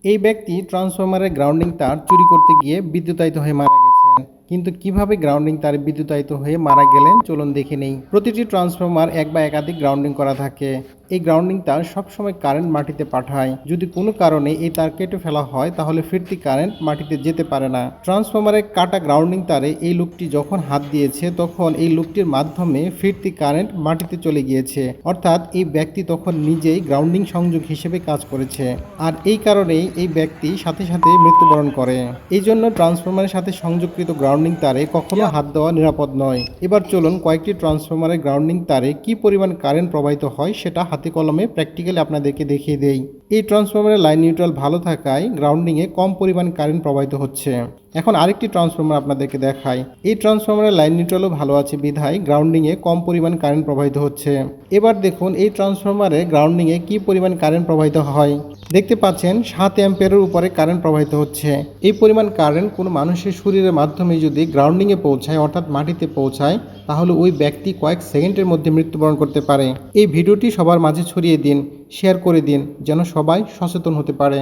এই ব্যক্তি ট্রান্সফরমারের গ্রাউন্ডিং তার চুরি করতে গিয়ে বিদ্যুতায়িত হয়ে মারা গেছেন। কিন্তু কিভাবে গ্রাউন্ডিং তারে বিদ্যুতায়িত হয়ে মারা গেলেন চলুন দেখে নেই। প্রতিটি ট্রান্সফরমার এক বা একাধিক গ্রাউন্ডিং করা থাকে। এই গ্রাউন্ডিং তার সবসময় কারেন্ট মাটিতে পাঠায়। যদি কোনো কারণে এই তার কেটে ফেলা হয় তাহলে ফিরতি কারেন্ট মাটিতে যেতে পারে না। ট্রান্সফরমারের কাটা গ্রাউন্ডিং তারে এই লোকটি যখন হাত দিয়েছে তখন এই লোকটির মাধ্যমে ফিরতি কারেন্ট মাটিতে চলে গিয়েছে, অর্থাৎ এই ব্যক্তি তখন নিজেই গ্রাউন্ডিং সংযোগ হিসেবে কাজ করেছে। আর এই কারণেই এই ব্যক্তি সাথে সাথে মৃত্যুবরণ করে। এই জন্য ট্রান্সফরমারের সাথে সংযোগকৃত গ্রাউন্ডিং তারে কখনো হাত দেওয়া নিরাপদ নয়। এবার চলুন কয়েকটি ট্রান্সফরমারের গ্রাউন্ডিং তারে কি পরিমাণ কারেন্ট প্রবাহিত হয় সেটা হাতে কলমে প্র্যাকটিক্যালি আপনাদেরকে দেখিয়ে দেই। এই ট্রান্সফরমারের লাইন নিউট্রাল ভালো থাকায় গ্রাউন্ডিংয়ে কম পরিমাণ কারেন্ট প্রবাহিত হচ্ছে। এখন আরেকটি ট্রান্সফরমার আপনাদেরকে দেখাই। এই ট্রান্সফরমারের লাইন নিউট্রালও ভালো আছে বিধায় গ্রাউন্ডিংয়ে কম পরিমাণ কারেন্ট প্রবাহিত হচ্ছে। এবার দেখুন এই ট্রান্সফরমারে গ্রাউন্ডিংয়ে কি পরিমাণ কারেন্ট প্রবাহিত হয়। দেখতে পাচ্ছেন 7 অ্যাম্পিয়ারের উপরে কারেন্ট প্রবাহিত হচ্ছে। এই পরিমাণ কারেন্ট কোনো মানুষের শরীরের মাধ্যমে যদি গ্রাউন্ডিংয়ে পৌঁছায়, অর্থাৎ মাটিতে পৌঁছায়, তাহলে ওই ব্যক্তি কয়েক সেকেন্ডের মধ্যে মৃত্যুবরণ করতে পারে। এই ভিডিওটি সবার মাঝে ছড়িয়ে দিন, শেয়ার করে দিন, যেন সবাই সচেতন হতে পারে।